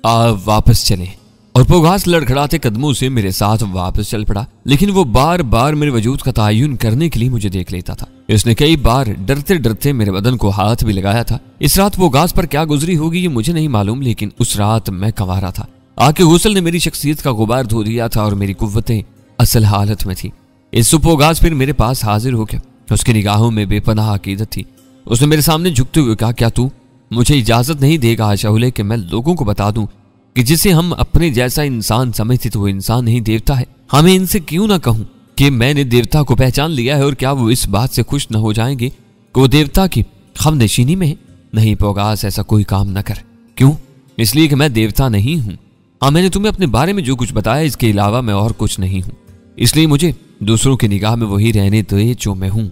वापस चले। और पोगास लड़खड़ाते कदमों से मेरे साथ वापस चल पड़ा, लेकिन वो बार बार मेरे वजूद का तयन करने के लिए मुझे देख लेता था। उसने कई बार डरते डरते मेरे बदन को हाथ भी लगाया था। इस रात पोगास पर क्या गुजरी होगी ये मुझे नहीं मालूम, लेकिन उस रात मैं कंवारा था। आके गुस्ल ने मेरी शख्सियत का गुबार धो दिया था और मेरी कुव्वतें असल हालत में थी। इस पोगास फिर मेरे पास हाजिर हो गया। उसकी निगाहों में बेपनाह अकीदत थी। उसने मेरे सामने झुकते हुए कहा, क्या तू मुझे इजाजत नहीं देगा आशाउले कि मैं लोगों को बता दूं कि जिसे हम अपने जैसा इंसान समझते तो वो इंसान नहीं देवता है। हमें इनसे क्यों ना कहूं कि मैंने देवता को पहचान लिया है, और क्या वो इस बात से खुश न हो जाएंगे कि वो देवता की हमनशीनी में है? नहीं पोगास, ऐसा कोई काम न कर। क्यों? इसलिए कि मैं देवता नहीं हूं। हाँ, मैंने तुम्हें अपने बारे में जो कुछ बताया इसके अलावा मैं और कुछ नहीं हूं। इसलिए मुझे दूसरों की निगाह में वही रहने दे जो मैं हूं।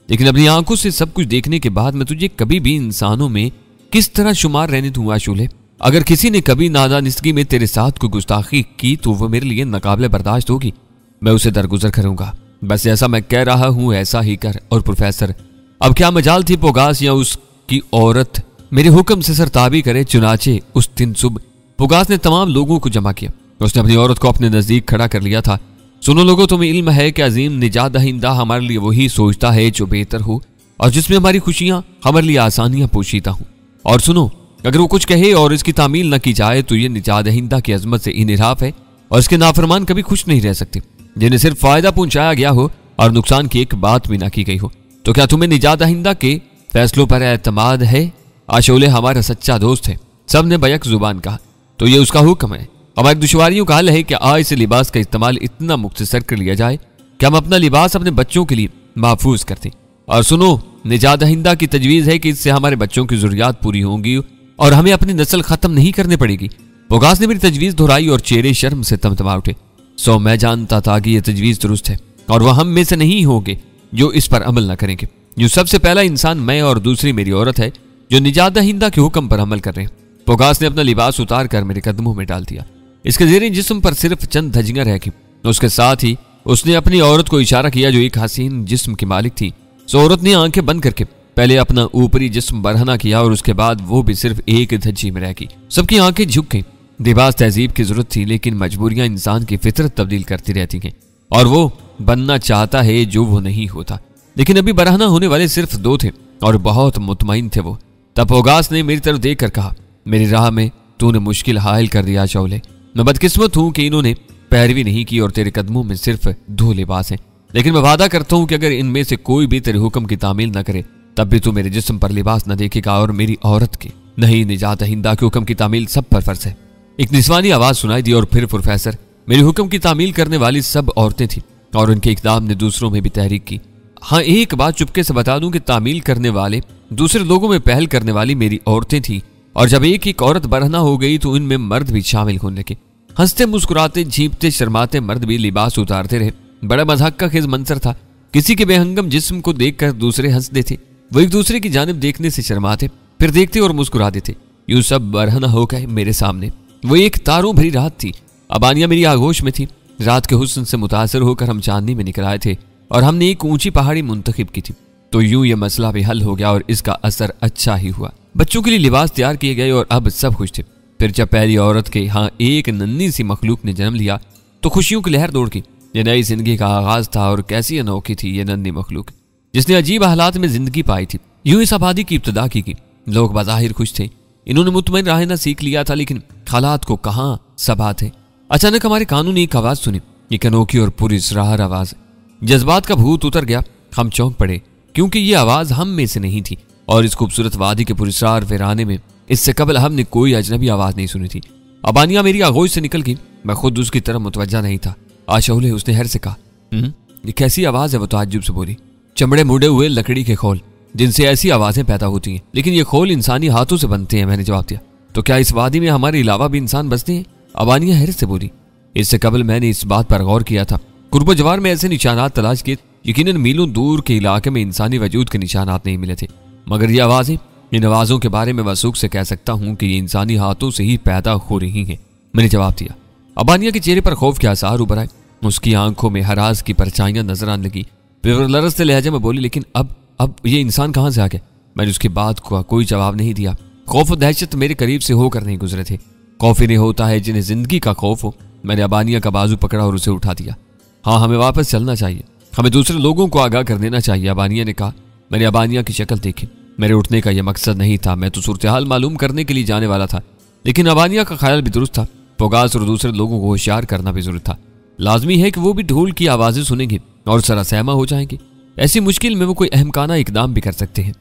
लेकिन अपनी आंखों से सब कुछ देखने के बाद मैं तुझे कभी भी इंसानों में किस तरह शुमार रहने दूंगा आशुले? अगर किसी ने कभी नादानिस्तगी में तेरे साथ कोई गुस्ताखी की तो वो मेरे लिए नाकाबिले बर्दाश्त होगी। मैं उसे दरगुजर करूंगा। बस जैसा मैं कह रहा हूं ऐसा ही कर। और प्रोफेसर, अब क्या मजाल थी पोगास या उसकी औरत मेरे हुक्म से सरताबी करे। चुनाचे उस दिन सुबह पोगास ने तमाम लोगों को जमा किया। उसने अपनी औरत को अपने नजदीक खड़ा कर लिया था। सुनो लोगों, तुम्हें इल्म है कि अजीम निजात दहिंदा हमारे लिए वही सोचता है जो बेहतर हो और जिसमें हमारी खुशियां, हमारे लिए आसानियां पोशीदा हो। और सुनो, अगर वो कुछ कहे और इसकी तामील न की जाए तो ये निजात दहिंदा की अजमत से इनहिराफ है और इसके नाफरमान कभी खुश नहीं रह सकते, जिन्हें सिर्फ फायदा पहुंचाया गया हो और नुकसान की एक बात भी ना की गई हो। तो क्या तुम्हें निजात दहिंदा के फैसलों पर एतमाद है? आशोले हमारा सच्चा दोस्त है, सब ने बैक जुबान कहा। तो ये उसका हुक्म है। हमारी दुश्वारियों का हल है कि आज से लिबास का इस्तेमाल इतना मुख्तसर कर लिया जाए कि हम अपना लिबास अपने बच्चों के लिए महफूज करते। और सुनो, निजात दहिंदा की तजवीज़ है कि इससे हमारे बच्चों की जरूरियात पूरी होंगी और हमें अपनी नस्ल खत्म नहीं करनी पड़ेगी। पोगास ने मेरी तजवीज़ दोहराई और चेहरे शर्म से तमतमा उठे। सो मैं जानता था कि यह तजवीज़ दुरुस्त है और वह हम में से नहीं होंगे जो इस पर अमल न करेंगे। जो सबसे पहला इंसान मैं और दूसरी मेरी औरत है जो निजात दहिंदा के हुक्म पर अमल कर रहे हैं। पोगास ने अपना लिबास उतार कर मेरे कदमों में डाल दिया। इसके ज़ेरे जिस्म पर सिर्फ चंद धज्जियां रह गई। उसके साथ ही उसने अपनी औरत को इशारा किया जो एक हसीन जिस्म की मालिक थी। सो औरत ने आंखें बंद करके पहले अपना ऊपरी जिस्म बरहना किया और उसके बाद वो भी सिर्फ एक धज्जी में रह गई। सबकी आंखें झुक गईं। लिबास तहजीब की जरूरत थी, लेकिन मजबूरियां इंसान की फितरत तब्दील करती रहती हैं और वो बनना चाहता है जो वो नहीं होता। लेकिन अभी बरहना होने वाले सिर्फ दो थे और बहुत मुतमईन थे वो। तब पोगास ने मेरी तरफ देख कर कहा, मेरी राह में तूने मुश्किल हायल कर दिया शौले। मैं बदकिस्मत हूं कि इन्होंने पैरवी नहीं की और तेरे कदमों में सिर्फ दो लिबास हैं। लेकिन मैं वादा करता हूं कि अगर इनमें से कोई भी तेरे हुक्म की तामील न करे तब भी तू मेरे जिस्म पर लिबास न देखेगा और मेरी औरत के नहीं। निजात दहिंदा के हुक्म की तामील सब पर फर्ज है। एक निस्वानी आवाज सुनाई दी और फिर प्रोफेसर, मेरे हुक्म की तामील करने वाली सब औरतें थीं और उनके इकदाम ने दूसरों में भी तहरीक की। हाँ, एक बात चुपके से बता दूं कि तामील करने वाले दूसरे लोगों में पहल करने वाली मेरी औरतें थीं और जब एक एक औरत बरहना हो गई तो इनमें मर्द भी शामिल होने लगे। हंसते मुस्कुराते झींपते शर्माते मर्द भी लिबास उतारते रहे। बड़ा मजाक का खेज मंजर था। किसी के बेहंगम जिस्म को देखकर दूसरे हंसते थे, वो एक दूसरे की जानिब देखने से शर्माते, फिर देखते और मुस्कुराते थे। यूं सब बरहना हो गए मेरे सामने। वो एक तारों भरी रात थी। अबानिया मेरी आगोश में थी। रात के हुस्न से मुतासर होकर हम चांदनी में निकल आए थे और हमने एक ऊंची पहाड़ी मुंतखब की थी। तो यूं यह मसला भी हल हो गया और इसका असर अच्छा ही हुआ। बच्चों के लिए लिबास तैयार किए गए और अब सब खुश थे। फिर जब पहली औरत के यहाँ एक नन्ही सी मखलूक ने जन्म लिया तो खुशियों की लहर दौड़ गई। यह नई जिंदगी का आगाज था और कैसी अनोखी थी ये नन्ही मखलूक जिसने अजीब हालात में जिंदगी पाई थी। यूं इस आबादी की इब्तिदा की लोग बाज़ाहिर खुश थे। इन्होंने मुतमईन रहना सीख लिया था, लेकिन हालात को कहाँ सबात है। अचानक हमारे कानून ने एक आवाज सुनी, एक अनोखी और पूरी इसरार आवाज। जज्बात का भूत उतर गया। हम चौंक पड़े क्योंकि ये आवाज हम में से नहीं थी और इस खूबसूरत वादी के पुरस्कार वीराने में इससे कबल हमने कोई अजनबी आवाज नहीं सुनी थी। अबानिया मेरी आगोश से निकल गई। मैं खुद उसकी तरफ मुतवज्जा नहीं था। आशौले, उसने हर से कहा, ये कैसी आवाज है? वो ताज्जुब से बोली। चमड़े मुड़े हुए लकड़ी के खोल जिनसे ऐसी आवाजें पैदा होती हैं, लेकिन ये खोल इंसानी हाथों से बनते हैं। मैंने जवाब दिया। तो क्या इस वादी में हमारे अलावा भी इंसान बसते हैं? अबानिया हैरत से बोली। इससे कबल मैंने इस बात पर गौर किया था। कुर्ब जवार में ऐसे निशानात तलाश किए, यकीनन मीलों दूर के इलाके में इंसानी वजूद के निशानात नहीं मिले थे, मगर ये आवाजें, इन आवाजों के बारे में वसूख से कह सकता हूँ कि ये इंसानी हाथों से ही पैदा हो रही हैं। मैंने जवाब दिया। अबानिया के चेहरे पर खौफ के आसार उभर आए। उसकी आंखों में हरास की परछाइयां नजर आने लगी। लरजते लहजे में बोली, लेकिन अब ये इंसान कहाँ से आ गया? मैंने उसकी बात को कोई जवाब नहीं दिया। खौफ और दहशत मेरे करीब से होकर नहीं गुजरे थे। खौफ इन्हें होता है जिन्हें जिंदगी का खौफ हो। मैंने अबानिया का बाजू पकड़ा और उसे उठा दिया। हाँ, हमें वापस चलना चाहिए, हमें दूसरे लोगों को आगाह कर देना चाहिए, अबानिया ने कहा। मैंने अबानिया की शक्ल देखी। मेरे उठने का यह मकसद नहीं था, मैं तो सूरत हाल मालूम करने के लिए जाने वाला था। लेकिन अबानिया का ख्याल भी दुरुस्त था। पोगास और दूसरे लोगों को होशियार करना भी जरूरी था। लाजमी है कि वो भी ढोल की आवाजें सुनेंगे और सरासहमा हो जाएंगे। ऐसी मुश्किल में वो कोई अहमकाना इकदाम भी कर सकते हैं।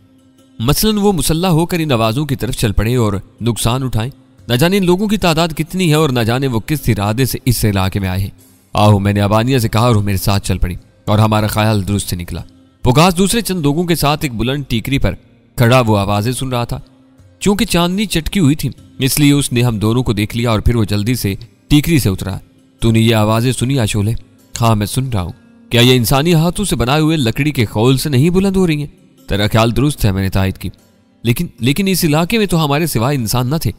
मसलन वो मुसल्ला होकर इन आवाजों की तरफ चल पड़े और नुकसान उठाएं। न जाने इन लोगों की तादाद कितनी है और न जाने वो किस इरादे से इस इलाके में आए हैं। आओ, मैंने अबानिया से कहा और वो मेरे साथ चल पड़ी और हमारा ख्याल दुरुस्त से निकला। पोगास दूसरे चंद लोगों के साथ एक बुलंद टीकरी पर खड़ा वो आवाजें सुन रहा था। चूंकि चांदनी चटकी हुई थी इसलिए उसने हम दोनों को देख लिया और फिर वो जल्दी से टीकरी से उतरा। तूने ये आवाजें सुनी आशोले? हाँ, मैं सुन रहा हूँ। क्या ये इंसानी हाथों से बनाए हुए लकड़ी के खौल से नहीं बुलंद हो रही हैं? तेरा ख्याल दुरुस्त है, मैंने तायद की। लेकिन इस इलाके में तो हमारे सिवाय इंसान न थे।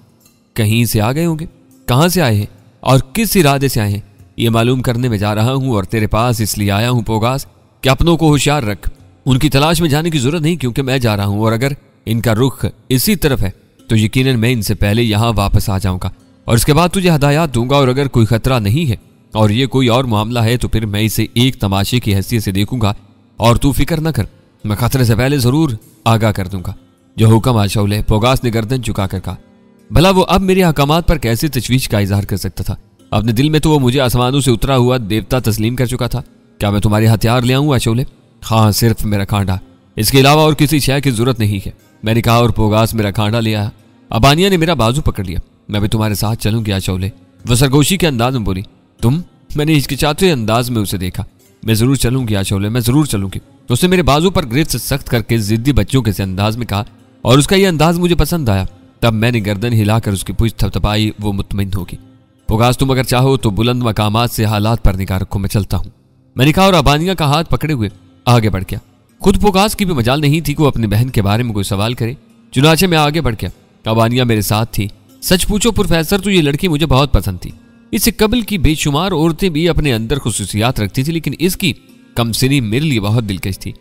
कहीं से आ गए होंगे। कहाँ से आए हैं और किस इरादे से आए हैं, ये मालूम करने में जा रहा हूँ और तेरे पास इसलिए आया हूँ पोगास कि अपनों को होशियार रख। उनकी तलाश में जाने की जरूरत नहीं, क्योंकि मैं जा रहा हूँ और अगर इनका रुख इसी तरफ है तो यकीनन मैं इनसे पहले यहाँ वापस आ जाऊंगा और इसके बाद तुझे हदायत दूंगा। और अगर कोई खतरा नहीं है और ये कोई और मामला है तो फिर मैं इसे एक तमाशे की हैसियत से देखूंगा और तू फिक्र न कर, मैं खतरे से पहले जरूर आगाह कर दूंगा। जो हुक्म आशौले, पोगास ने गर्दन झुका कर कहा। भला वो अब मेरे अहकामात पर कैसे तशवीश का इजहार कर सकता था? अपने दिल में तो वो मुझे आसमानों से उतरा हुआ देवता तस्लीम कर चुका था। क्या मैं तुम्हारे हथियार ले आऊं आशौले? हाँ, सिर्फ मेरा खांडा, इसके अलावा और किसी शय की जरूरत नहीं है, मैंने कहा और पोगास मेरा खांडा ले आया। अबानिया ने मेरा बाजू पकड़ लिया। मैं भी तुम्हारे साथ चलूंगी आशौले, वो सरगोशी के अंदाज में बोली। तुम? मैंने हिचकिचाते अंदाज में उसे देखा। मैं जरूर चलूंगी आशौले, मैं जरूर चलूंगी। उसने मेरे बाजू पर गिरफ्त सख्त करके जिद्दी बच्चों के से अंदाज में कहा और उसका यह अंदाज मुझे पसंद आया। तब मैंने गर्दन हिलाकर उसकी पूछ थपथपाई। वो मुतमईन होगी। पोगास, तुम अगर चाहो तो बुलंद मकामात से हालात पर निगाह रखो, मैं चलता हूं, मैंने कहा और अबानिया का हाथ पकड़े हुए आगे बढ़ गया। खुद पोगास की भी मजाल नहीं थी कि वो अपनी बहन के बारे में कोई सवाल करे। चुनाचे मैं आगे बढ़ गया। अबानिया मेरे साथ थी। सच पूछो प्रोफेसर, तो ये लड़की मुझे बहुत पसंद थी। इससे कबल की बेशुमार औरतें भी अपने अंदर खुसूसियात रखती थी, लेकिन इसकी कमसिनी मेरे लिए बहुत दिलकश थी।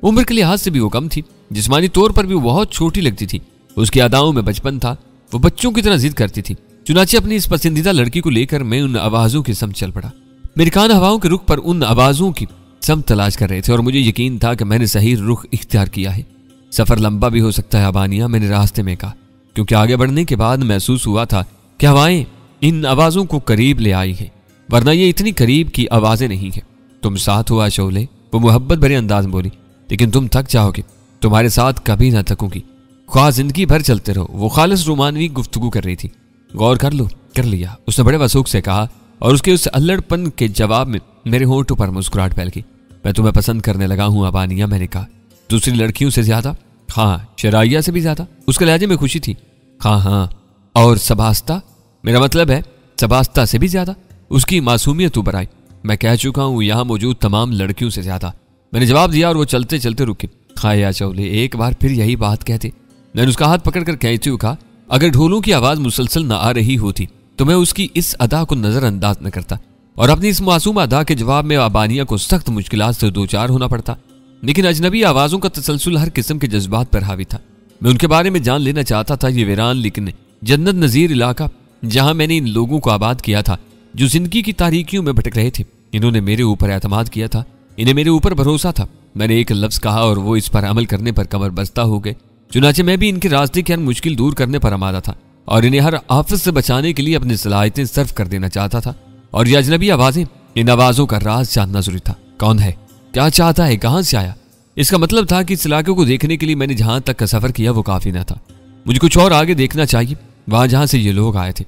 उम्र के लिहाज से भी वो कम थी, जिस्मानी तौर पर भी वो बहुत छोटी लगती थी। उसकी अदाओं में बचपन था, वो बच्चों की तरह जिद करती थी। चुनाचे अपनी इस पसंदीदा लड़की को लेकर मैं उन आवाजों की समझ चल पड़ा। मेरे कान हवाओं के रुख पर उन आवाजों की समझ तलाश कर रहे थे और मुझे यकीन था कि मैंने सही रुख इख्तियार किया है। सफर लंबा भी हो सकता है अबानिया, मैंने रास्ते में कहा, क्योंकि आगे बढ़ने के बाद महसूस हुआ था कि हवाएं इन आवाजों को करीब ले आई हैं, वरना ये इतनी करीब की आवाजें नहीं है। तुम साथ हो आशौले, वो मोहब्बत भरे अंदाज में बोली, लेकिन तुम थक जाओगे, तुम्हारे साथ कभी ना थकूंगी, ख्वाह जिंदगी भर चलते रहो। वो खालिस रोमानवी गुफ्तगू कर रही थी। गौर कर लो, कर लिया, उसने बड़े वसूख से कहा और उसके उस अल्लड़पन के जवाब में मेरे होंठों पर मुस्कुराहट फैल गई। मैं तुम्हें पसंद करने लगा हूं अबानिया, मैंने कहा। दूसरी लड़कियों से ज्यादा? हाँ, शराइया से भी ज्यादा। उसके लहजे में खुशी थी। हाँ, और सबास्ता, मेरा मतलब है सबास्ता से भी ज्यादा। उसकी मासूमियत उबर आई। मैं कह चुका हूं यहां मौजूद तमाम लड़कियों से ज्यादा, मैंने जवाब दिया और वो चलते चलते रुके। हाँ या चौले, एक बार फिर यही बात कहते। मैंने उसका हाथ पकड़कर कहते हुए कहा, अगर ढोलों की आवाज मुसलसल न आ रही होती तो मैं उसकी इस अदा को नजरअंदाज न करता और अपनी इस मासूम अदा के जवाब में अबानिया को सख्त मुश्किलात से दो चार होना पड़ता। लेकिन अजनबी आवाजों का तसलसल हर किस्म के जज्बात पर हावी था। मैं उनके बारे में जान लेना चाहता था। ये वीरान लेकिन जन्नत नजीर इलाका जहां मैंने इन लोगों को आबाद किया था, जो जिंदगी की तारीकियों में भटक रहे थे, इन्होंने मेरे ऊपर एतमाद किया था, इन्हें मेरे ऊपर भरोसा था। मैंने एक लफ्ज कहा और वो इस पर अमल करने पर कमर बस्ता हो गए। चुनाचे मैं भी इनके रास्ते की हर मुश्किल दूर करने पर आमादा था और इन्हें हर आफत से बचाने के लिए अपनी सलाहियतें सर्फ कर देना चाहता था। और ये अजनबी आवाजें, इन आवाजों का राज जानना जरूरी था। कौन है, क्या चाहता है, कहां से आया? इसका मतलब था कि इस इलाके को देखने के लिए मैंने जहां तक का सफर किया वो काफी न था। मुझे कुछ और आगे देखना चाहिए, वहां जहां से ये लोग आए थे।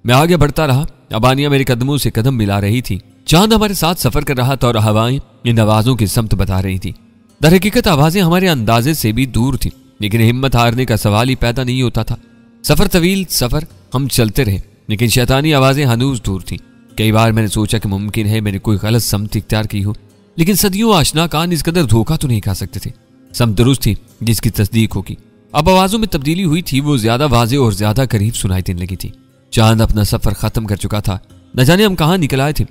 मैं आगे बढ़ता रहा। अबानिया मेरे कदमों से कदम मिला रही थी। चांद हमारे साथ सफर कर रहा था और हवाएं इन आवाजों की समत बता रही थी। दरहकीकत आवाजें हमारे अंदाजे से भी दूर थी, लेकिन हिम्मत हारने का सवाल ही पैदा नहीं होता था। सफर तवील सफर हम चलते रहे, लेकिन शैतानी आवाजें हनूज दूर थी। कई बार मैंने सोचा कि मुमकिन है मैंने कोई गलत समत इख्तियार की हो, लेकिन सदियों आशना कान इस कदर धोखा तो नहीं खा सकते थे। समत दुरुस्त थी जिसकी तस्दीक होगी। अब आवाजों में तब्दीली हुई थी, वो ज्यादा वाज़ेह और ज्यादा करीब सुनाई देने लगी थी। चांद अपना सफर खत्म कर चुका था। न जाने हम कहां निकल आए थे।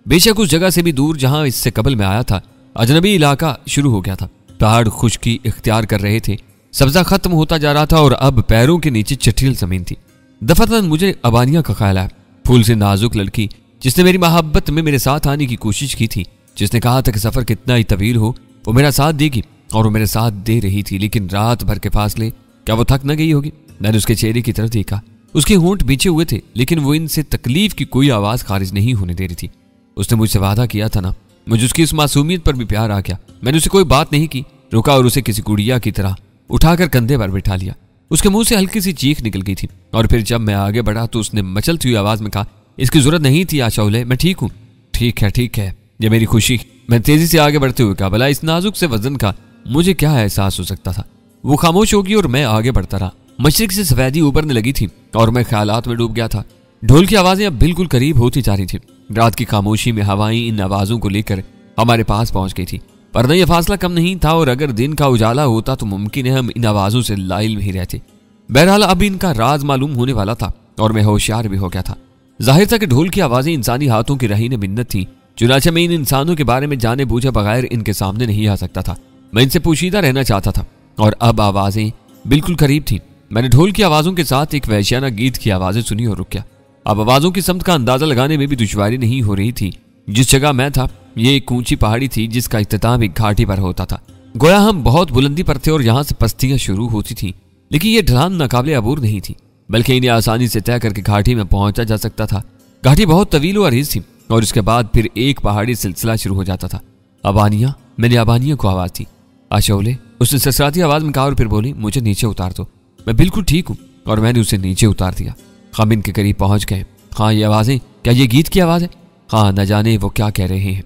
बेशक उस जगह से भी दूर जहां इससे कबल में आया था, अजनबी इलाका शुरू हो गया था। पहाड़ खुश्की इख्तियार कर रहे थे, सब्जा खत्म होता जा रहा था और अब पैरों के नीचे चठील जमीन थी। दफातन मुझे अबानिया का ख्याल आया, फूल से नाजुक लड़की जिसने मेरी मोहब्बत में मेरे साथ आने की कोशिश की थी, जिसने कहा था कि सफर कितना ही तवील हो वो मेरा साथ देगी, और वो मेरे साथ दे रही थी। लेकिन रात भर के फासले, क्या वो थक न गई होगी? मैंने उसके चेहरे की तरफ देखा। उसके होंठ बीचे हुए थे, लेकिन वो इनसे तकलीफ की कोई आवाज खारिज नहीं होने दे रही थी। उसने मुझसे वादा किया था ना, मुझे उसकी इस मासूमियत पर भी प्यार आ गया। मैंने उसे कोई बात नहीं की, रुका और उसे किसी गुड़िया की तरह उठाकर कंधे पर बिठा लिया। उसके मुंह से हल्की सी चीख निकल गई थी, और फिर जब मैं आगे बढ़ा तो उसने मचलती हुई आवाज में कहा, इसकी जरूरत नहीं थी आशौले, मैं ठीक हूँ। ठीक है, ये मेरी खुशी। मैं तेजी से आगे बढ़ते हुए कहा, भला इस नाजुक से वजन का मुझे क्या एहसास हो सकता था? वो खामोश होगी और मैं आगे बढ़ता रहा। मशरिक से सफेदी उभरने लगी थी और मैं ख्यालात में डूब गया था। ढोल की आवाजें अब बिल्कुल करीब होती जा रही थी। रात की खामोशी में हवाएं इन आवाजों को लेकर हमारे पास पहुंच गई थी, पर न यह फासला कम नहीं था, और अगर दिन का उजाला होता तो मुमकिन है हम इन आवाजों से लाइल नहीं रहते। बहरहाल अब इनका राज मालूम होने वाला था और मैं होशियार भी हो गया था। जाहिर था कि ढोल की आवाजें इंसानी हाथों की रहीन मिन्नत थी, चुनाचे मैं इन इंसानों के बारे में जाने बूझे बगैर इनके सामने नहीं आ सकता था। मैं इनसे पोशीदा रहना चाहता था, और अब आवाजें बिल्कुल करीब थी। मैंने ढोल की आवाजों के साथ एक वहशियाना गीत की आवाजें सुनी और रुक गया। अब आवाजों की समत का अंदाजा लगाने में भी दुश्वारी नहीं हो रही थी। जिस जगह मैं था ये एक ऊंची पहाड़ी थी जिसका इख्तिताम एक घाटी पर होता था। गोया हम बहुत बुलंदी पर थे और यहाँ से पस्तियां शुरू होती थी, लेकिन ये ढलान नाकाबिले अबूर नहीं थी, बल्कि इन्हें आसानी से तय करके घाटी में पहुंचा जा सकता था। घाटी बहुत तवील और अरीज थी और इसके बाद फिर एक पहाड़ी सिलसिला शुरू हो जाता था। अबानिया, मैंने अबानिया को आवाज दी। आशौले, उसने ससराती आवाज में कहा और फिर बोली, मुझे नीचे उतार दो, मैं बिल्कुल ठीक हूँ। और मैंने उसे नीचे उतार दिया। हम इनके करीब पहुंच गए। हाँ, ये आवाजें, क्या ये गीत की आवाज है? हाँ, न जाने वो क्या कह रहे हैं।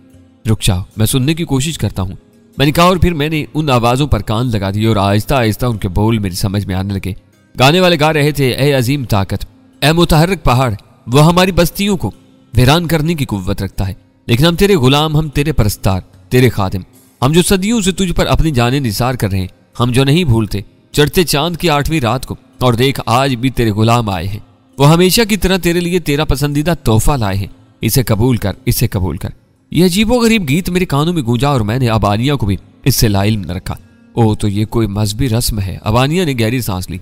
रुक जाओ, मैं सुनने की कोशिश करता हूँ, मैंने कहा, और फिर मैंने उन आवाजों पर कान लगा दिए और आहिस्ता आहिस्ता उनके बोल मेरी समझ में आने लगे। गाने वाले गा रहे थे, ए अजीम ताकत, ए मुतहर्रिक पहाड़, वो हमारी बस्तियों को वीरान करने की कुव्वत रखता है, लेकिन हम तेरे गुलाम, हम तेरे परस्तार, तेरे खादिम, हम जो सदियों से तुझ पर अपनी जानें निसार कर रहे हैं, हम जो नहीं भूलते चढ़ते चांद की 8वीं रात को। और देख, आज भी तेरे गुलाम आए हैं, वो हमेशा की तरह तेरे लिए तेरा पसंदीदा तोहफा लाए हैं, इसे कबूल कर, इसे कबूल कर। यह अजीबोगरीब गीत मेरे कानों में गूंजा और मैंने अबानिया को भी इससे लाइल न रखा। ओ, तो ये कोई मजहबी रस्म है। अबानिया ने गहरी सांस ली।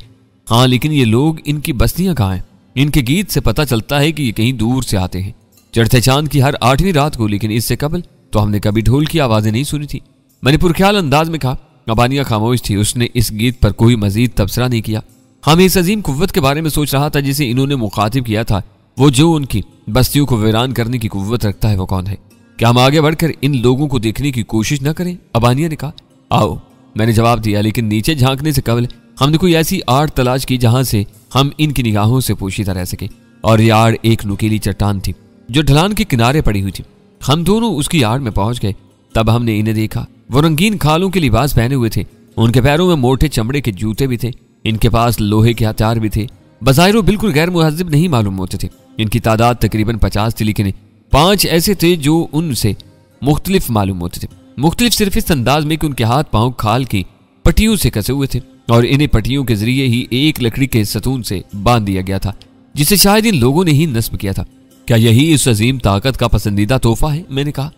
हाँ, लेकिन ये लोग, इनकी बस्तियां कहाँ हैं? इनके गीत से पता चलता है कि ये कहीं दूर से आते हैं, चढ़ते चांद की हर 8वीं रात को, लेकिन इससे कबल तो हमने कभी ढोल की आवाजें नहीं सुनी थी। मैंने पुरख्याल अंदाज में कहा। अबानिया खामोश थी, उसने इस गीत पर कोई मजीद तबसरा नहीं किया। हम इस अजीम कुव्वत के बारे में सोच रहा था जिसे इन्होंने मुखातिब किया था। वो जो उनकी बस्तियों को वीरान करने की कुव्वत रखता है, वो कौन है? क्या हम आगे बढ़कर इन लोगों को देखने की कोशिश न करें? अबानिया ने कहा। आओ, मैंने जवाब दिया, लेकिन नीचे झांकने से कबल हमने कोई ऐसी आड़ तलाश की जहां से हम इनकी निगाहों से पोशीदा रह सके। और ये आड़ एक नुकीली चट्टान थी जो ढलान के किनारे पड़ी हुई थी। हम दोनों उसकी आड़ में पहुंच गए। तब हमने इन्हें देखा। वो रंगीन खालों के लिबास पहने हुए थे, उनके पैरों में मोटे चमड़े के जूते भी थे, इनके पास लोहे के हथियार भी थे। बज़ाहिर बिल्कुल गैर मुहज़्ज़ब नहीं मालूम होते थे। इनकी तादाद तकरीबन 50 थी, लेकिन 5 ऐसे थे जो उनसे मुख्तलिफ मालूम होते थे। मुख्तलिफ सिर्फ इस अंदाज में कि उनके हाथ पांव खाल की पट्टियों से कसे हुए थे और इन्हें पट्टियों के जरिए ही एक लकड़ी के सतून से बांध दिया गया था, जिसे शायद इन लोगों ने ही नस्ब किया था। क्या यही इस अजीम ताकत का पसंदीदा तोहफा है? मैंने कहा।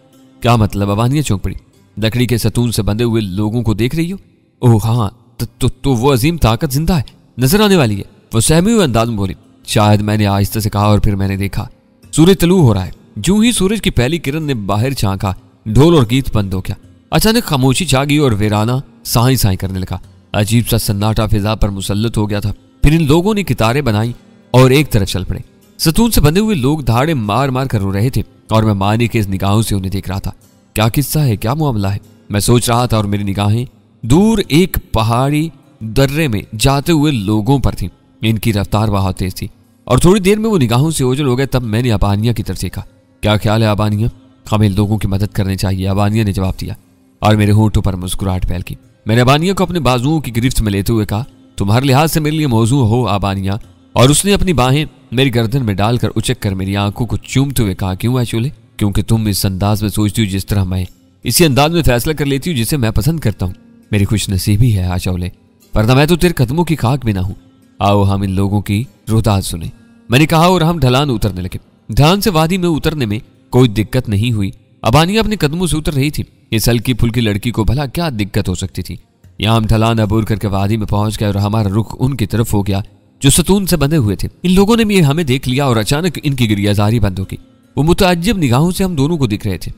क्या मतलब? अबानिया चौंक पड़ी। लकड़ी के सतून से बंधे हुए लोगों को देख रही हो? ओह हाँ, तो वो अजीम ताकत जिंदा है, नजर आने वाली है। वो सहमे हुए अंदाज में बोली। शायद, मैंने आहिस्ता से कहा, और फिर मैंने देखा सूरज तलू हो रहा है। जो ही सूरज की पहली किरण ने बाहर झांका, ढोल और गीत बंद हो गया। अचानक खामोशी छा गई और वीराना साई साई करने लगा। अजीब सा सन्नाटा फिजा पर मुसल्लत हो गया था। फिर इन लोगों ने कितारें बनाई और एक तरफ चल पड़े। सतून से बंधे हुए लोग धाड़े मार मार कर रो रहे थे और मैं माने के इस निगाहों से उन्हें देख रहा था। क्या किस्सा है, क्या मामला है, मैं सोच रहा था और मेरी निगाहें दूर एक पहाड़ी दर्रे में जाते हुए लोगों पर थी। इनकी रफ्तार बहुत तेज थी और थोड़ी देर में वो निगाहों से ओझल हो गए। तब मैंने अबानिया की तरफ देखा। क्या ख्याल है अबानिया? हमें लोगों की मदद करनी चाहिए, अबानिया ने जवाब दिया और मेरे होंठों पर मुस्कुराहट फैल की। मैंने अबानिया को अपने बाजुओं की गिरफ्त में लेते हुए कहा, तुम हर लिहाज से मेरे लिए मौजू हो अबानिया। और उसने अपनी बाहें मेरी गर्दन में डालकर उचक कर मेरी आंखों को चूमते हुए कहा, क्यों आशोले? क्योंकि तुम इस अंदाज में सोचती हो जिस तरह मैं इसी अंदाज में फैसला कर लेती हूँ जिसे मैं पसंद करता हूँ। मेरी खुशनसीबी है आशोले, वरना मैं तो तेरे कदमों की खाक भी ना हूँ। आओ हम इन लोगों की रोदाद सुने, मैंने कहा और हम ढलान उतरने लगे। ढलान से वादी में उतरने में कोई दिक्कत नहीं हुई। अबानिया अपने कदमों से उतर रही थी। इस हल्की फुल्की लड़की को भला क्या दिक्कत हो सकती थी। यहाँ हम ढलान अबूर करके वादी में पहुंच गए और हमारा रुख उनकी तरफ हो गया जो सतून से बंधे हुए थे। इन लोगों ने भी हमें देख लिया और अचानक इनकी गिरियाजारी बंद हो गई। वो मुतअज्जिब निगाहों से हम दोनों को दिख रहे थे।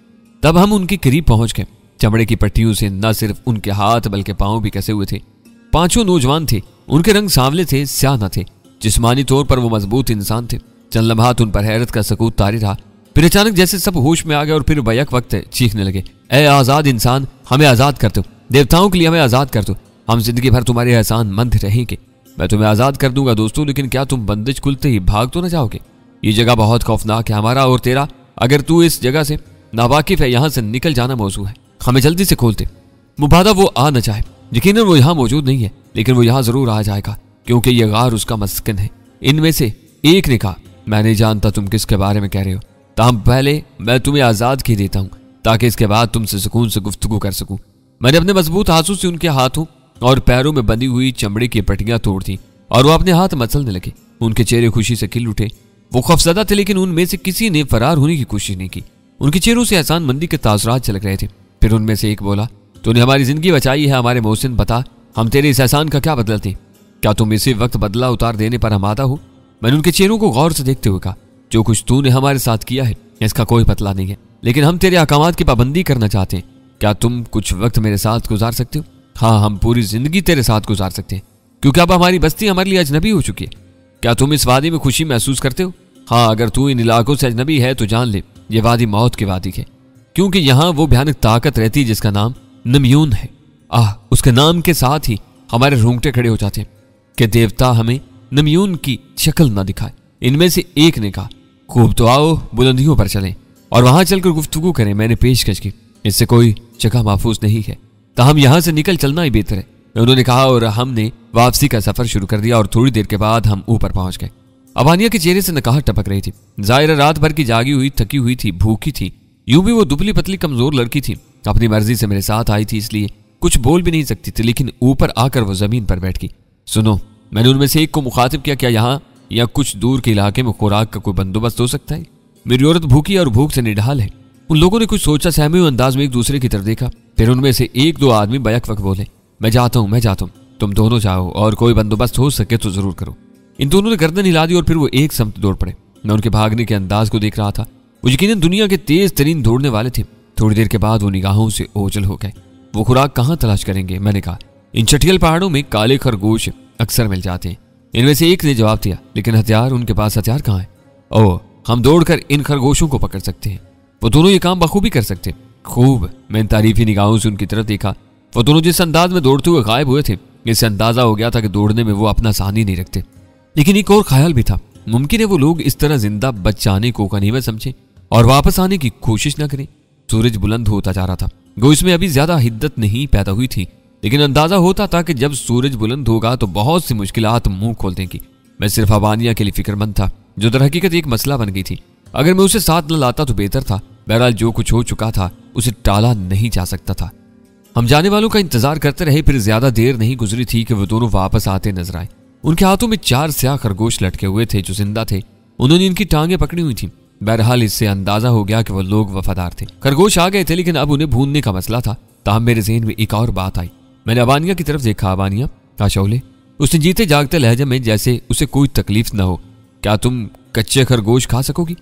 तब हम उनके करीब पहुंच गए। चमड़े की पट्टियों से न सिर्फ उनके हाथ बल्कि पांव भी कसे हुए थे। पांचों नौजवान थे। उनके रंग सांवले थे, स्याह न थे। जिस्मानी तौर पर वो मजबूत इंसान थे। चंद लम्हात उन पर हैरत का सकूत तारी रहा। फिर अचानक जैसे सब होश में आ गए और फिर बैक वक्त चीखने लगे, ए आजाद इंसान, हमें आजाद कर दो, देवताओं के लिए हमें आजाद कर दो, हम जिंदगी भर तुम्हारे एहसान मंद रहेंगे। मैं तुम्हें आजाद कर दूंगा दोस्तों, लेकिन क्या तुम बंदिश खुलते ही भाग तो न जाओगे? ये जगह बहुत खौफनाक है, हमारा और तेरा। अगर तू इस जगह से नावाकिफ है, यहाँ से निकल जाना मौजू है, हमें जल्दी से खोलते। मुबादा वो आ न चाहे, यकीनन वो यहाँ मौजूद नहीं है, लेकिन वो यहाँ जरूर आ जाएगा क्योंकि ये गार उसका मस्कन है। इनमें से एक ने कहा, मैं नहीं जानता तुम किसके बारे में कह रहे हो, ताहम पहले मैं तुम्हें आजाद की देता हूँ ताकि इसके बाद तुमसे सुकून से गुफ्तगू कर सकूं। मैंने अपने मजबूत हाथों से उनके हाथों और पैरों में बंधी हुई चमड़े की पट्टियां तोड़ दी और वो अपने हाथ मसलने लगे। उनके चेहरे खुशी से खिल उठे। वो खौफजदा थे, लेकिन उनमें से किसी ने फरार होने की कोशिश नहीं की। उनके चेहरों से एहसान मंदी के तासुरात झलक रहे थे। फिर उनमें से एक बोला, तूने हमारी जिंदगी बचाई है हमारे मोहसिन, बता हम तेरे इस एहसान का क्या बदला थे? क्या तुम इसी वक्त बदला उतार देने पर आमादा हो? मैंने उनके चेहरों को गौर से देखते हुए कहा, जो कुछ तूने हमारे साथ किया है इसका कोई पतला नहीं है, लेकिन हम तेरे अहकामात की पाबंदी करना चाहते हैं। क्या तुम कुछ वक्त मेरे साथ गुजार सकते हो? हाँ, हम पूरी जिंदगी तेरे साथ गुजार सकते हैं, क्योंकि अब हमारी बस्ती हमारे लिए अजनबी हो चुकी है। क्या तुम इस वादी में खुशी महसूस करते हो? हाँ, अगर तू इन इलाकों से अजनबी है तो जान ले, ये वादी मौत की वादी है, क्योंकि यहाँ वो भयानक ताकत रहती है जिसका नाम नमयून है। उसके नाम के साथ ही हमारे रोंगटे खड़े हो जाते हैं कि देवता हमें नमयून की शक्ल ना दिखाए। इनमें से एक ने कहा, खूब तो आओ बुलंदियों पर चलें और वहां चलकर गुफ्तगू करें। मैंने पेशकश की, इससे कोई जगह महफूज नहीं है, तो हम यहाँ से निकल चलना ही बेहतर है। उन्होंने कहा और हमने वापसी का सफर शुरू कर दिया और थोड़ी देर के बाद हम ऊपर पहुंच गए। अबानिया के चेहरे से नकाहत टपक रही थी। जाहिर रात भर की जागी हुई, थकी हुई थी, भूखी थी। यूं भी वो दुबली पतली कमजोर लड़की थी। अपनी मर्जी से मेरे साथ आई थी, इसलिए कुछ बोल भी नहीं सकती थी, लेकिन ऊपर आकर वो जमीन पर बैठ गई। सुनो, मैंने उनमें से एक को मुखातिब किया, क्या यहाँ या कुछ दूर के इलाके में खुराक का कोई बंदोबस्त हो सकता है? मेरी औरत भूखी और भूख से निढाल है। उन लोगों ने कुछ सोचा सहमे हुए अंदाज में एक दूसरे की तरफ देखा। फिर उनमें से एक दो आदमी बैक वक्त बोले, मैं जाता हूँ, तुम दोनों जाओ और कोई बंदोबस्त हो सके तो जरूर करो। इन दोनों ने गर्दन हिला दी और फिर वो एक समत दौड़ पड़े। मैं उनके भागने के अंदाज को देख रहा था। वो यकीनन दुनिया के तेज तरीन दौड़ने वाले थे। थोड़ी देर के बाद वो निगाहों से ओझल हो गए। वो खुराक कहाँ तलाश करेंगे? मैंने कहा, इन चटियल पहाड़ों में काले खरगोश अक्सर मिल जाते हैं। इनमें से एक ने जवाब दिया, लेकिन हथियार, उनके पास हथियार कहाँ है? ओह, हम दौड़कर इन खरगोशों को पकड़ सकते हैं। वो दोनों ये काम बखूबी कर सकते। खूब। मैंने तारीफी निगाहों से उनकी तरफ देखा। वो दोनों जिस अंदाज में दौड़ते हुए गायब हुए थे, इससे अंदाजा हो गया था कि दौड़ने में वो अपना सानी नहीं रखते। लेकिन एक और ख्याल भी था, मुमकिन है वो लोग इस तरह जिंदा बच जाने को गनीमत समझे और वापस आने की कोशिश न करें। सूरज बुलंद होता जा रहा था। गो इसमें अभी ज्यादा हिद्दत नहीं पैदा हुई थी, लेकिन अंदाजा होता था कि जब सूरज बुलंद होगा तो बहुत सी मुश्किलात मुंह खोल देंगी। मैं सिर्फ अबानिया के लिए फिक्रमंद था, जो दर हकीकत एक मसला बन गई थी। अगर मैं उसे साथ न लाता तो बेहतर था। बहरहाल जो कुछ हो चुका था उसे टाला नहीं जा सकता था। हम जाने वालों का इंतजार करते रहे। फिर ज्यादा देर नहीं गुजरी थी कि वो दोनों वापस आते नजर आए। उनके हाथों में 4 स्याह खरगोश लटके हुए थे जो जिंदा थे। उन्होंने इनकी टांगें पकड़ी हुई थी। बहरहाल इससे अंदाजा हो गया कि वो लोग वफादार थे। खरगोश आ गए थे, लेकिन अब उन्हें भूनने का मसला था। ताहम मेरे ज़हन में एक और बात आई। मैंने अबानिया की तरफ देखा। अबानिया, कहा शौले, उसने जीते जागते लहजे में, जैसे उसे कोई तकलीफ न हो, क्या तुम कच्चे खरगोश खा सकोगी?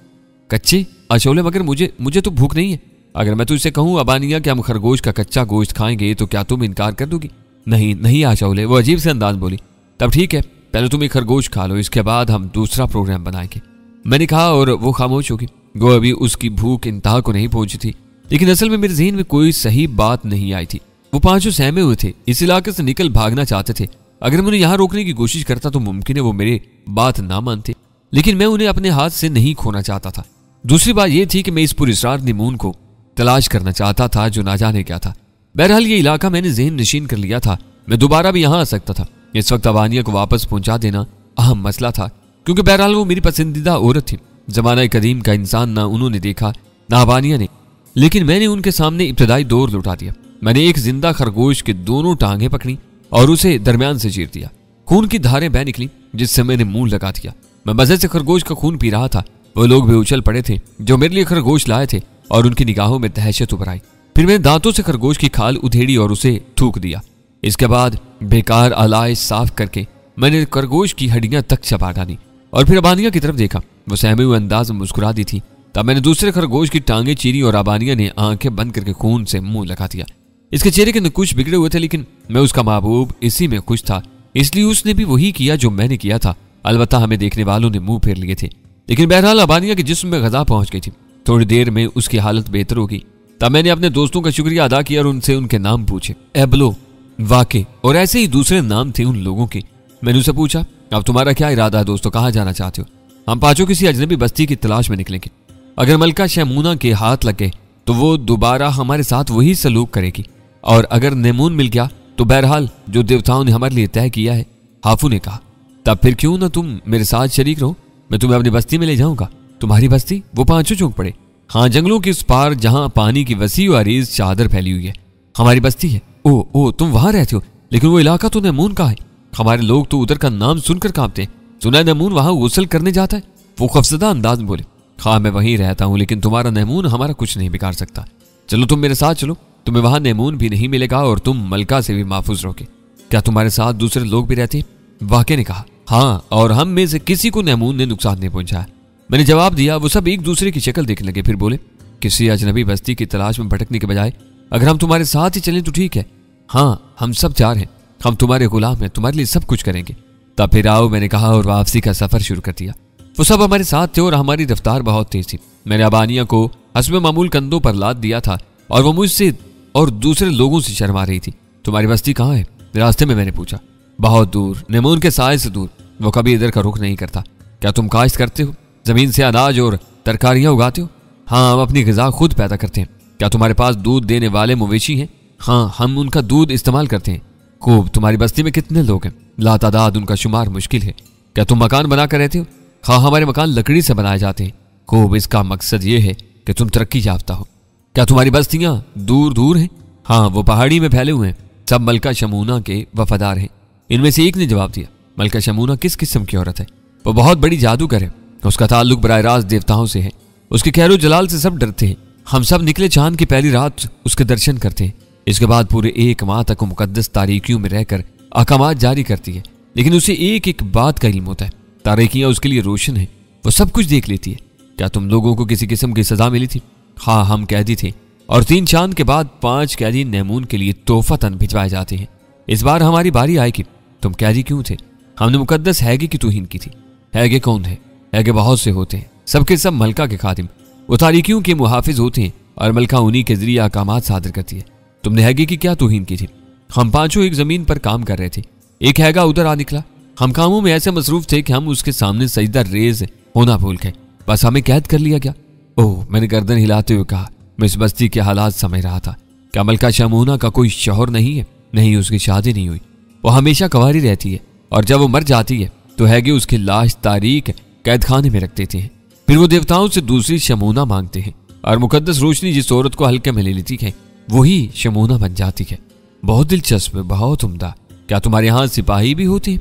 कच्चे? अशोले, मगर मुझे तो भूख नहीं है। अगर मैं तुझसे कहूँ अबानिया कि हम खरगोश का कच्चा गोश्त खाएंगे तो क्या तुम इनकार कर दोगी? नहीं आशौले, वो अजीब से अंदाज बोली। तब ठीक है, पहले तुम एक खरगोश खा लो, इसके बाद हम दूसरा प्रोग्राम बनाएंगे, मैंने कहा, और वो खामोश होगी। गो अभी उसकी भूख इंतहा को नहीं पहुंची थी, लेकिन असल में मेरे ज़हन में कोई सही बात नहीं आई थी। वो पांचों सहमे हुए थे, इस इलाके से निकल भागना चाहते थे। अगर मैं उन्हें यहाँ रोकने की कोशिश करता तो मुमकिन है वो मेरे बात ना मानते, लेकिन मैं उन्हें अपने हाथ से नहीं खोना चाहता था। दूसरी बात यह थी कि मैं इस पुरस्कार निमून को तलाश करना चाहता था जो ना जाने क्या था। बहरहाल ये इलाका मैंने ज़हन नशीन कर लिया था। मैं दोबारा भी यहाँ आ सकता था। इस वक्त अबानिया को वापस पहुंचा देना अहम मसला था, क्योंकि बहरहाल वो मेरी पसंदीदा औरत थी। जमाना कदीम का इंसान ना उन्होंने देखा ना अबानिया ने, लेकिन मैंने उनके सामने इब्तदाई दौर लौटा दिया। मैंने एक जिंदा खरगोश के दोनों टांगें पकड़ी और उसे दरमियान से चीर दिया। खून की धारें बह निकली, जिससे मैंने मुंह लगा दिया। मैं मजे से खरगोश का खून पी रहा था। वो लोग भी उछल पड़े थे जो मेरे लिए खरगोश लाए थे, और उनकी निगाहों में दहशत उभर आई। फिर मैंने दांतों से खरगोश की खाल उधेड़ी और उसे थूक दिया। इसके बाद बेकार अलाय साफ करके मैंने खरगोश की हड्डियां तक चबा डाली और फिर अबानिया की तरफ देखा। वो सहमे हुए अंदाज में मुस्कुरा दी थी। तब मैंने दूसरे खरगोश की टांगे चीरी और अबानिया ने आंखें बंद करके खून से मुंह लगा दिया। इसके चेहरे के नकुश बिगड़े हुए थे, लेकिन मैं उसका महबूब इसी में खुश था, इसलिए उसने भी वही किया जो मैंने किया था। अलबत्ता हमें देखने वालों ने मुंह फेर लिए थे, लेकिन बहरहाल अबानिया के जिस्म में गज़ा पहुंच गई थी। थोड़ी देर में उसकी हालत बेहतर होगी। तब मैंने अपने दोस्तों का शुक्रिया अदा किया और उनसे उनके नाम पूछे। एबलो, वाके और ऐसे ही दूसरे नाम थे उन लोगों के। मैंने उनसे पूछा, अब तुम्हारा क्या इरादा है दोस्तों, कहाँ जाना चाहते हो? हम पांचों किसी अजनबी बस्ती की तलाश में निकलेंगे। अगर मलका शमूना के हाथ लग गए तो वो दोबारा हमारे साथ वही सलूक करेगी, और अगर नेमून मिल गया तो बहरहाल जो देवताओं ने हमारे लिए तय किया है। हाफू ने कहा, तब फिर क्यों ना तुम मेरे साथ शरीक रहो, मैं तुम्हें अपनी बस्ती में ले जाऊंगा। तुम्हारी बस्ती? वो पांचों चौंक पड़े। हाँ, जंगलों के उस पार जहां पानी की वसी और अरीज चादर फैली हुई है, हमारी बस्ती है। ओ तुम वहां रहते हो, लेकिन वो इलाका तो नेमून का है। हमारे लोग तो उधर का नाम सुनकर कांपते हैं। सुना है नेमून वहां गुस्ल करने जाता है। वो खौफजदा अंदाज में बोले, हाँ मैं वहीं रहता हूं, लेकिन तुम्हारा नेमून हमारा कुछ नहीं बिगाड़ सकता। चलो तुम मेरे साथ चलो, तुम्हें वहां नेमून भी नहीं मिलेगा और तुम मलका से भी महफूज रहोगे। क्या तुम्हारे साथ दूसरे लोग भी रहते हैं? वाके ने कहा, हाँ, और हम में से किसी को नेमून ने नुकसान नहीं पहुंचाया। मैंने जवाब दिया। वो सब एक दूसरे की शक्ल देखने लगे, फिर बोले, किसी अजनबी बस्ती की तलाश में भटकने के बजाय अगर हम तुम्हारे साथ ही चलें तो ठीक है। हाँ, हम सब चार हैं, हम तुम्हारे गुलाम हैं, तुम्हारे लिए सब कुछ करेंगे। तब फिर आओ, मैंने कहा, और वापसी का सफर शुरू कर दिया। वो सब हमारे साथ थे और हमारी रफ्तार बहुत तेज थी। मैंने अबानिया को हस्बे मामूल कंधों पर लाद दिया था और वो मुझसे और दूसरे लोगों से शर्मा रही थी। तुम्हारी बस्ती कहाँ है? रास्ते में मैंने पूछा। बहुत दूर, नेमून के साए से दूर। वो कभी इधर का रुख नहीं करता। क्या तुम काश्त करते हो? जमीन से अनाज और तरकारियां उगाते हो? हाँ, हम अपनी ग़िज़ा खुद पैदा करते हैं। क्या तुम्हारे पास दूध देने वाले मवेशी हैं? हाँ, हम उनका दूध इस्तेमाल करते हैं। खूब। तुम्हारी बस्ती में कितने लोग हैं? लातादाद, उनका शुमार मुश्किल है। क्या तुम मकान बना कर रहते हो? हाँ, हमारे मकान लकड़ी से बनाए जाते हैं। खूब। इसका मकसद ये है कि तुम तरक्की याफ्ता हो। क्या तुम्हारी बस्तियां दूर दूर हैं? हाँ, वो पहाड़ी में फैले हुए हैं। सब मलका शमूना के वफादार हैं। इनमें से एक ने जवाब दिया, मलका शमूना किस किस्म की औरत है? वो बहुत बड़ी जादूगर है। उसका ताल्लुक बराह रास्त देवताओं से है। उसके खैरो जलाल से सब डरते हैं। हम सब निकले चांद की पहली रात उसके दर्शन करते हैं। इसके बाद पूरे 1 माह तक वो मुकद्दस तारीकियों में रहकर अहकामात जारी करती है, लेकिन उसे एक एक बात का इल्म होता है। तारीकियां उसके लिए रोशन है, वो सब कुछ देख लेती है। क्या तुम लोगों को किसी किस्म की सजा मिली थी? हाँ, हम कैदी थे और 3 चांद के बाद 5 कैदी नेमून के लिए तोहफतन भिजवाए जाते हैं। इस बार हमारी बारी आएगी। तुम कैदी क्यों थे? हमने मुकद्दस हैगे की तौहीन की थी। हैगे कौन है? हैगे बहुत से होते हैं, सबके सब मलका के खादिम। वो तारीकियों के मुहाफिज होते हैं और मलका उन्हीं के जरिए अहकामात सादर करती है। तुमने हैगे की क्या तौहीन की थी? हम पांचों एक जमीन पर काम कर रहे थे। एक हैगा उधर आ निकला। हम कामों में ऐसे मसरूफ थे कि हम उसके सामने सजदा रेज होना भूल गए। बस हमें कैद कर लिया गया। ओह, मैंने गर्दन हिलाते हुए कहा। मैं इस बस्ती के हालात समझ रहा था। क्या मलका शमूना का कोई शौहर नहीं है? नहीं, उसकी शादी नहीं हुई। वो हमेशा कंवारी रहती है और जब वो मर जाती है तो हैगे उसकी लाश तारीख कैद खाने में रख देते हैं। फिर वो देवताओं से दूसरी शमूना मांगते हैं और मुकद्दस रोशनी जिस औरत को हल्के में ले लेती है वही शमूना बन जाती है। बहुत दिलचस्प, बहुत उम्दा। क्या तुम्हारे यहाँ सिपाही भी होते हैं?